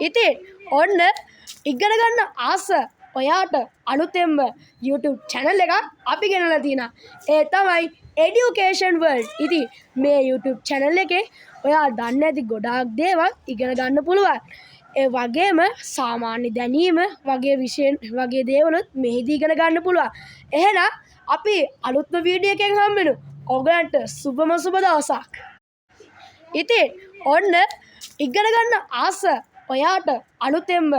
ඉතින් ඔන්න ඉගෙන ගන්න ආස ඔයාට අලුතෙන්ම YouTube channel එකක් අපි ගෙනලා තිනා. ඒ තමයි Education World. ඉතින් මේ YouTube channel එකේ ඔයා දන්නේ නැති ගොඩාක් දේවල් ඉගෙන ගන්න පුළුවන්. ඒ වගේම සාමාන්‍ය දැනීම වගේ විෂය වගේ දේවලුත් මෙහිදී ඉගෙන ගන්න පුළුවන්. එහෙනම් අපි අලුත්ම වීඩියෝ එකෙන් හම්බෙමු. ඔයගලන්ට සුබම සුබ දවසක්. ඉතින් ඔන්න ඉගෙන ගන්න ආස ඔයාට අලුතෙන්ම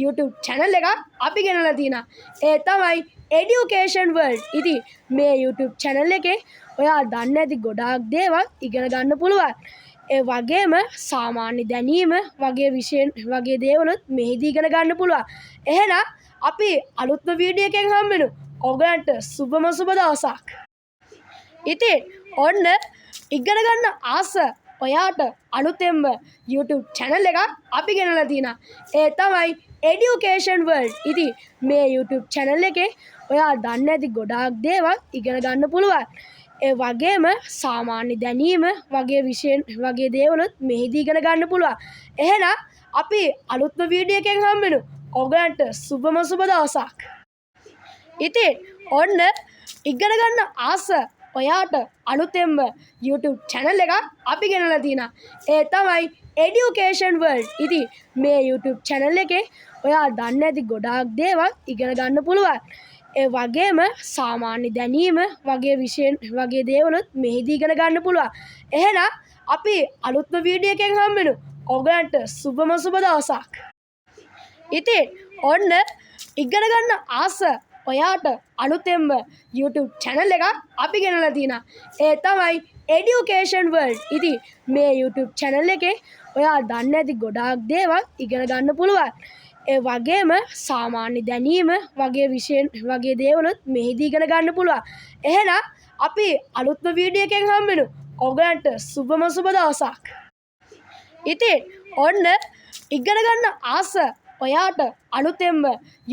YouTube channel එකක් අපි ගෙනලා තිනා. ඒ තමයි Education World. ඉතින් මේ YouTube channel එකේ ඔයා දන්නේ නැති ගොඩාක් දේවල් ඉගෙන ගන්න පුළුවන්. ඒ වගේම සාමාන්‍ය දැනීම වගේ විෂය වගේ දේවලුත් මෙහිදී ඉගෙන ගන්න පුළුවන්. එහෙනම් අපි අලුත්ම වීඩියෝ එකෙන් හම්බෙමු. ඔයගලන්ට සුබම සුබ දවසක්. ඉතින් ඔන්න ඉගෙන ගන්න ආස ඔයාට අලුතෙන්ම YouTube channel එකක් අපි ගෙනලා තිනා. ඒ තමයි Education World. ඉතින් මේ YouTube channel එකේ ඔයා දන්නේ නැති ගොඩාක් දේවල් ඉගෙන ගන්න පුළුවන්. ඒ වගේම සාමාන්‍ය දැනීම වගේ විෂය වගේ දේවලුත් මෙහිදී ඉගෙන ගන්න පුළුවන්. එහෙනම් අපි අලුත්ම වීඩියෝ එකෙන් හම්බෙමු. ඔයගලන්ට සුබම සුබ දවසක්. ඉතින් ඔන්න ඉගෙන ගන්න ආස ඔයාට අලුතෙන්ම YouTube channel එකක් අපි ගෙනලා තිනා. ඒ තමයි Education World. ඉතින් මේ YouTube channel එකේ ඔයා දන්නේ නැති ගොඩාක් දේවල් ඉගෙන ගන්න පුළුවන්. ඒ වගේම සාමාන්‍ය දැනීම වගේ විෂය වගේ දේවලුත් මෙහිදී ඉගෙන ගන්න පුළුවන්. එහෙනම් අපි අලුත්ම වීඩියෝ එකෙන් හම්බෙමු. ඔයගලන්ට සුබම සුබ දවසක්. ඉතින් ඔන්න ඉගෙන ගන්න ආස ඔයාට අලුතෙන්ම YouTube channel එකක් අපි ගෙනලා තිනා. ඒ තමයි Education World. ඉතින් මේ YouTube channel එකේ ඔයා දන්නේ නැති ගොඩාක් දේවල් ඉගෙන ගන්න පුළුවන්. ඒ වගේම සාමාන්‍ය දැනීම වගේ විෂය වගේ දේවලුත් මෙහිදී ඉගෙන ගන්න පුළුවන්. එහෙනම් අපි අලුත්ම වීඩියෝ එකෙන් හම්බෙමු. ඔයගලන්ට සුබම සුබ දවසක්. ඉතින් ඔන්න ඉගෙන ගන්න ආස ඔයාට අලුතෙන්ම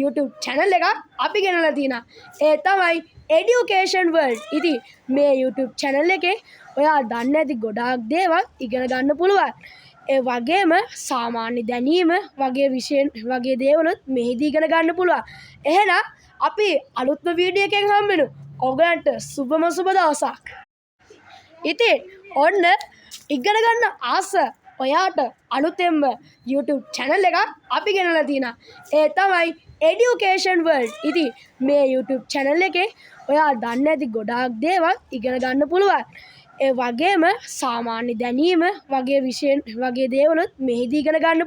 YouTube channel එකක් අපි ගෙනලා තිනා. ඒ තමයි Education World. ඉතින් මේ YouTube channel එකේ ඔයා දන්නේ නැති ගොඩාක් දේවල් ඉගෙන ගන්න පුළුවන්. ඒ වගේම සාමාන්‍ය දැනීම වගේ විෂය වගේ දේවලුත් මෙහිදී ඉගෙන ගන්න පුළුවන්. එහෙනම් අපි අලුත්ම වීඩියෝ එකෙන් හම්බෙමු. ඔයගලන්ට සුබම සුබ දවසක්. ඉතින් ඔන්න ඉගෙන ගන්න ආස ඔයාට අලුතෙන්ම YouTube channel එකක් අපි ගෙනලා තිනා. ඒ තමයි Education World. ඉතින් මේ YouTube channel එකේ ඔයා දන්නේ නැති ගොඩාක් දේවල් ඉගෙන ගන්න පුළුවන්. ඒ වගේම සාමාන්‍ය දැනීම වගේ විෂය වගේ දේවලුත් මෙහිදී ඉගෙන ගන්න පුළුවන්.